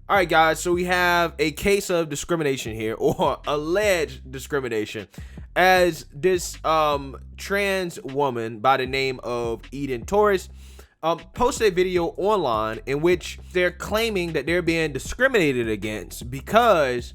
All right, guys, so we have a case of discrimination here, or alleged discrimination, as this trans woman by the name of Eden Torres posted a video online in which they're claiming that they're being discriminated against because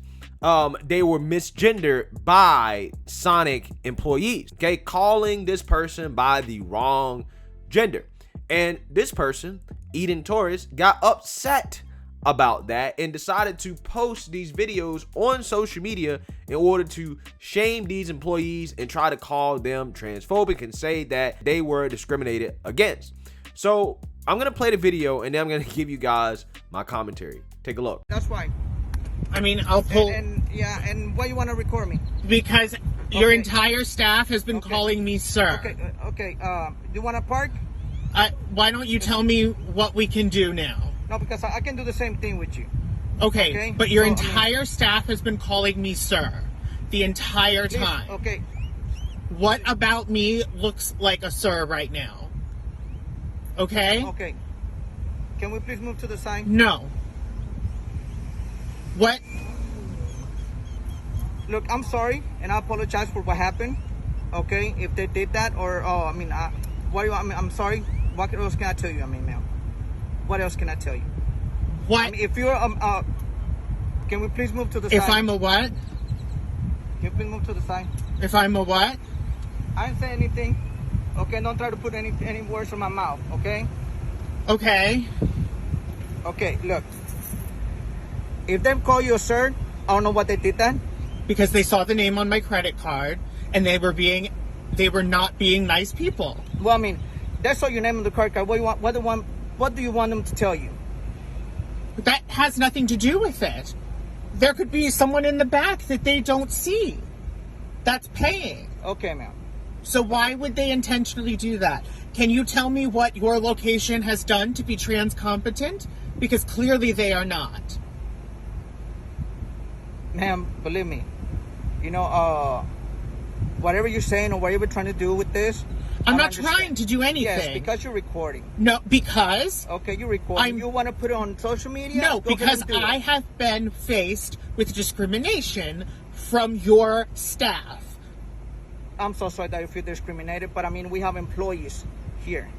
they were misgendered by Sonic employees, okay, calling this person by the wrong gender. And this person, Eden Torres, got upset about that and decided to post these videos on social media in order to shame these employees and try to call them transphobic and say that they were discriminated against. So I'm gonna play the video and then I'm gonna give you guys my commentary. Take a look. That's fine. I mean, I'll pull. And why you want to record me? Because your entire staff has been calling me sir. Okay. You want to park? Why don't you tell me what we can do now? No, because I can do the same thing with you. Okay, but your entire staff has been calling me sir the entire time. Okay. What about me looks like a sir right now? Okay? Okay. Can we please move to the side? No. What? Look, I'm sorry, and I apologize for what happened. Okay, if they did that, or I'm sorry. What else can I tell you? I mean, ma'am. What else can I tell you? What? I mean, if you're can we please move to the side? If I'm a what? Can you please move to the side? If I'm a what? I didn't say anything. Okay, don't try to put any words in my mouth. Okay. Okay. Okay. Look. If they call you a sir, I don't know what they did that. Because they saw the name on my credit card and they were not being nice people. Well, I mean, they saw your name on the credit card. What do you want them to tell you? That has nothing to do with it. There could be someone in the back that they don't see that's paying. Okay, ma'am. So why would they intentionally do that? Can you tell me what your location has done to be trans competent? Because clearly they are not. Ma'am, believe me, whatever you're saying or whatever you're trying to do with this, I'm not trying to do anything. Yes, because you're recording. No, because? Okay, you're recording. You want to put it on social media? No, because I have been faced with discrimination from your staff. I'm so sorry that you feel discriminated, but I mean, we have employees here.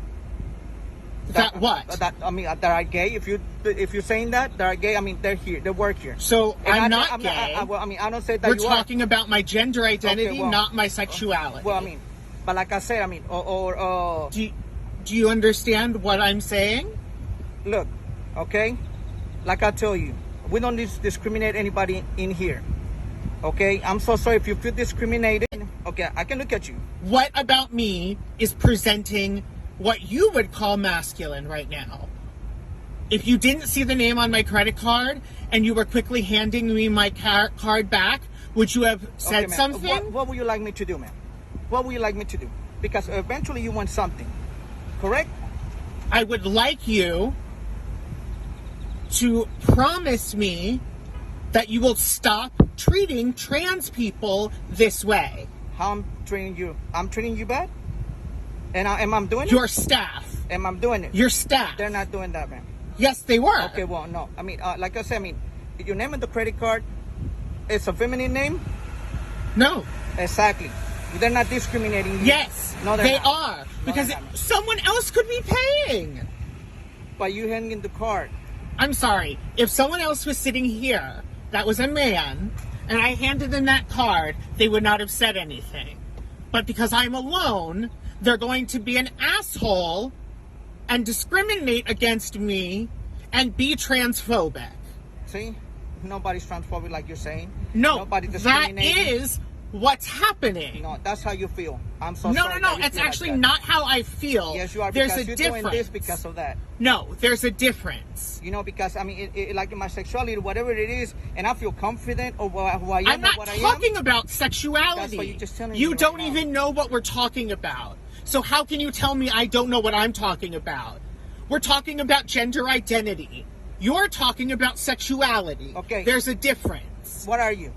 That what? That are gay. If you're saying that are gay, I mean, they're here. They work here. So I'm not gay. I don't say that we're talking about my gender identity, not my sexuality. Well, I mean, but like I said, I mean, do you understand what I'm saying? Look, okay, like I tell you, we don't discriminate anybody in here. Okay, I'm so sorry if you feel discriminated. Okay, I can look at you. What about me is presenting what you would call masculine right now? If you didn't see the name on my credit card and you were quickly handing me my card back, would you have said something? What would you like me to do, ma'am? What would you like me to do? Because eventually you want something, correct? I would like you to promise me that you will stop treating trans people this way. How I'm treating you? I'm treating you bad? And am I doing it? Your staff. Am I doing it? Your staff. They're not doing that, man. Yes, they were. Okay, well, no. I mean, like I said, I mean, your name on the credit card, it's a feminine name? No. Exactly. They're not discriminating you. Yes, no, they not. are. Because someone else could be paying. By you handing the card. I'm sorry. If someone else was sitting here, that was a man, and I handed them that card, they would not have said anything. But because I'm alone, they're going to be an asshole and discriminate against me and be transphobic. See? Nobody's transphobic like you're saying. No, nobody's that is what's happening. No, that's how you feel. I'm so no, sorry. No, it's actually not how I feel. Yes, you are. There's because a you're difference. Doing this because of that. No, there's a difference. Because I mean, like in my sexuality, whatever it is, and I feel confident of who I am. I'm not talking about sexuality. That's what you're just telling me. You don't even know what we're talking about. So how can you tell me I don't know what I'm talking about? We're talking about gender identity. You're talking about sexuality. Okay. There's a difference. What are you?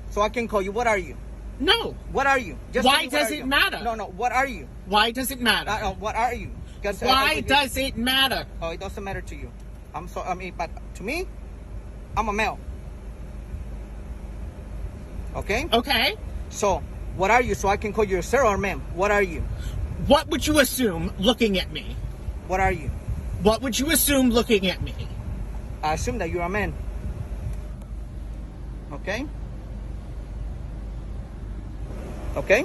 So I can call you. What are you? No. What are you? Just why does it matter? No. What are you? Why does it matter? What are you? Why does it matter? Oh, it doesn't matter to you. But to me, I'm a male. Okay? Okay. So, what are you? So I can call you sir or ma'am. What are you? What would you assume looking at me? What are you? What would you assume looking at me? I assume that you're a man. Okay? Okay?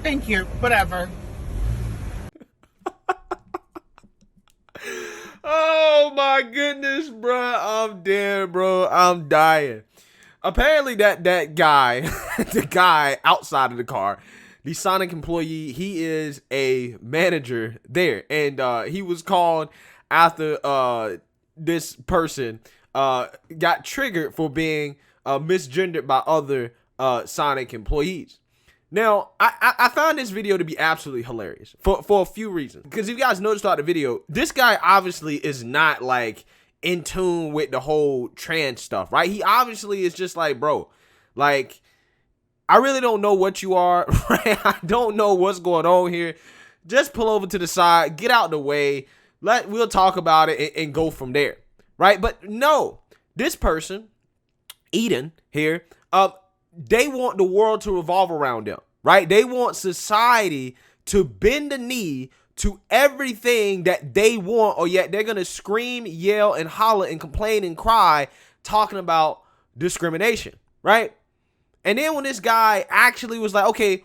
Thank you. Whatever. Oh my goodness, bro. I'm dead, bro. I'm dying. Apparently that guy, the guy outside of the car, the Sonic employee, he is a manager there. And he was called after this person got triggered for being misgendered by other Sonic employees. Now, I found this video to be absolutely hilarious for a few reasons. Because if you guys noticed throughout the video, this guy obviously is not like in tune with the whole trans stuff, right? He obviously is just like, bro, like, I really don't know what you are, right? I don't know what's going on here. Just pull over to the side, get out the way, we'll talk about it and go from there, right? But no, this person, Eden here, they want the world to revolve around them, right? They want society to bend the knee to everything that they want, or yet they're going to scream, yell, and holler and complain and cry talking about discrimination, right? And then when this guy actually was like, okay,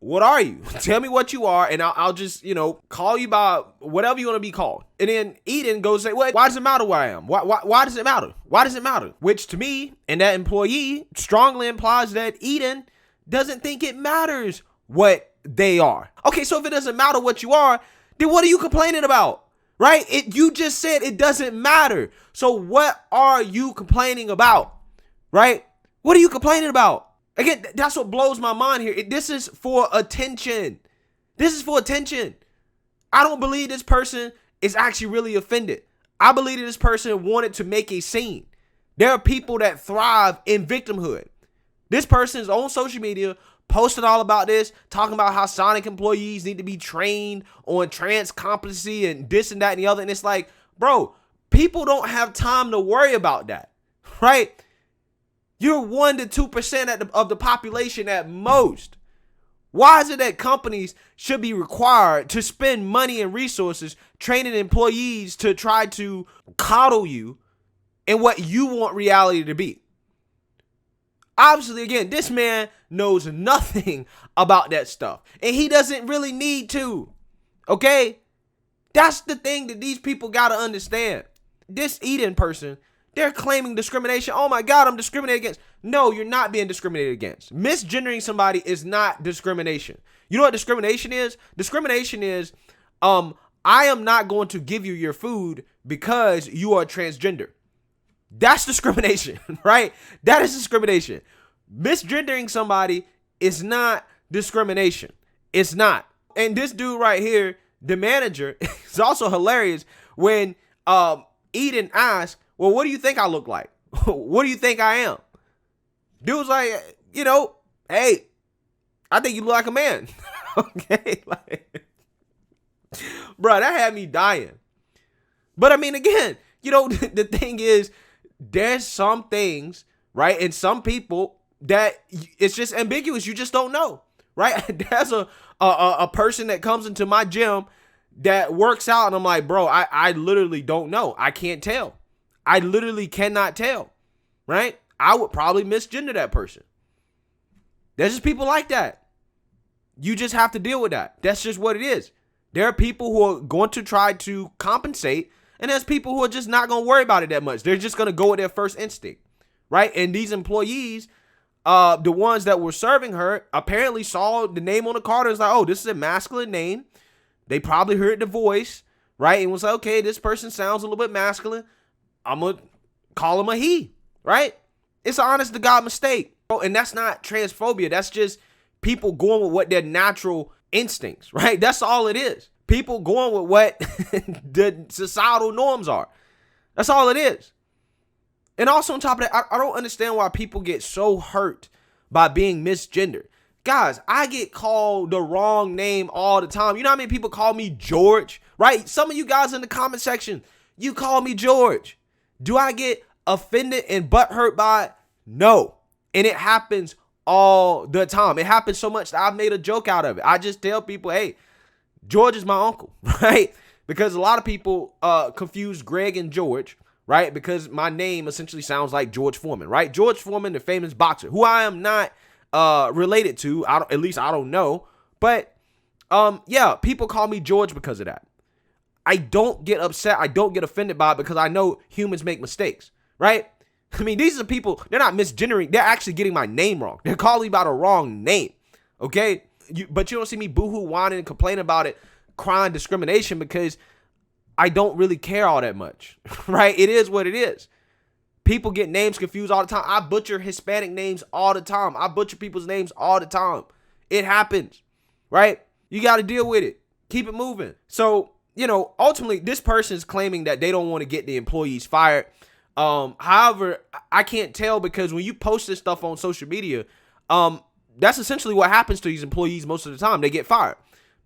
what are you? Tell me what you are, and I'll just, call you by whatever you want to be called. And then Eden goes say, why does it matter where I am? Why does it matter? Why does it matter? Which to me and that employee strongly implies that Eden doesn't think it matters what they are. Okay, so if it doesn't matter what you are, then what are you complaining about? Right? You just said it doesn't matter. So what are you complaining about? Right? What are you complaining about? Again, that's what blows my mind here. This is for attention. This is for attention. I don't believe this person is actually really offended. I believe that this person wanted to make a scene. There are people that thrive in victimhood. This person is on social media posting all about this, talking about how Sonic employees need to be trained on trans competency and this and that and the other. And it's like, bro, people don't have time to worry about that, right? You're 1% to 2% of the population at most. Why is it that companies should be required to spend money and resources training employees to try to coddle you in what you want reality to be? Obviously, again, this man knows nothing about that stuff, and he doesn't really need to, okay? That's the thing that these people got to understand. This Eden person, they're claiming discrimination. Oh my God, I'm discriminated against. No, you're not being discriminated against. Misgendering somebody is not discrimination. You know what discrimination is? Discrimination is, I am not going to give you your food because you are transgender. That's discrimination, right? That is discrimination. Misgendering somebody is not discrimination. It's not. And this dude right here, the manager, is also hilarious when Eden asked, well, what do you think I look like? What do you think I am? Dude's like, hey, I think you look like a man. Okay? Bro, that had me dying. But I mean, again, the thing is, there's some things, right? And some people that it's just ambiguous. You just don't know, right? There's a person that comes into my gym that works out, and I'm like, bro, I literally don't know. I can't tell. I literally cannot tell, right? I would probably misgender that person. There's just people like that. You just have to deal with that. That's just what it is. There are people who are going to try to compensate, and there's people who are just not going to worry about it that much. They're just going to go with their first instinct, right? And these employees, the ones that were serving her, apparently saw the name on the card and was like, oh, this is a masculine name. They probably heard the voice, right? And was like, okay, this person sounds a little bit masculine. I'm going to call him a he, right? It's an honest to God mistake. And that's not transphobia. That's just people going with what their natural instincts, right? That's all it is. People going with what the societal norms are. That's all it is. And also on top of that, I don't understand why people get so hurt by being misgendered. Guys, I get called the wrong name all the time. You know how many people call me George, right? Some of you guys in the comment section, you call me George. Do I get offended and butthurt by it? No. And it happens all the time. It happens so much that I've made a joke out of it. I just tell people, hey, George is my uncle, right? Because a lot of people confuse Greg and George, right? Because my name essentially sounds like George Foreman, right? George Foreman, the famous boxer, who I am not related to. At least I don't know. But yeah, people call me George because of that. I don't get upset. I don't get offended by it because I know humans make mistakes, right? I mean, these are people, they're not misgendering. They're actually getting my name wrong. They're calling me by the wrong name, okay? But you don't see me boohoo, whining, and complaining about it, crying discrimination because I don't really care all that much, right? It is what it is. People get names confused all the time. I butcher Hispanic names all the time. I butcher people's names all the time. It happens, right? You got to deal with it. Keep it moving. So, ultimately, this person is claiming that they don't want to get the employees fired. However, I can't tell because when you post this stuff on social media, that's essentially what happens to these employees most of the time. They get fired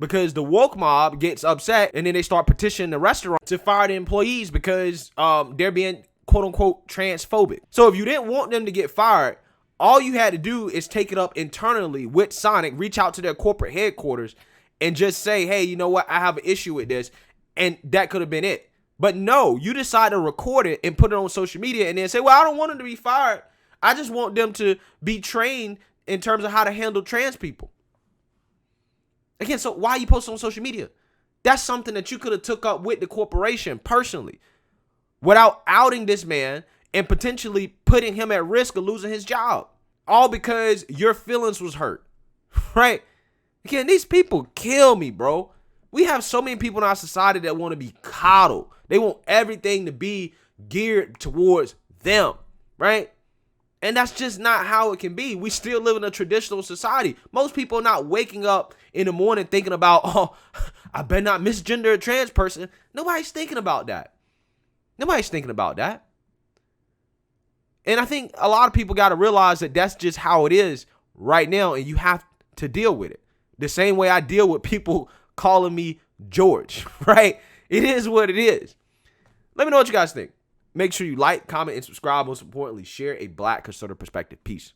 because the woke mob gets upset and then they start petitioning the restaurant to fire the employees because they're being quote unquote transphobic. So if you didn't want them to get fired, all you had to do is take it up internally with Sonic, reach out to their corporate headquarters and just say, hey, you know what? I have an issue with this. And that could have been it. But no, you decide to record it and put it on social media and then say, well, I don't want them to be fired. I just want them to be trained in terms of how to handle trans people. Again, so why you post on social media? That's something that you could have took up with the corporation personally without outing this man and potentially putting him at risk of losing his job. All because your feelings was hurt, right? Again, these people kill me, bro. We have so many people in our society that want to be coddled. They want everything to be geared towards them, right? And that's just not how it can be. We still live in a traditional society. Most people are not waking up in the morning thinking about, oh, I better not misgender a trans person. Nobody's thinking about that. Nobody's thinking about that. And I think a lot of people got to realize that that's just how it is right now, and you have to deal with it. The same way I deal with people calling me George, right? It is what it is. Let me know what you guys think. Make sure you like, comment, and subscribe. Most importantly, share a Black conservative perspective. Peace.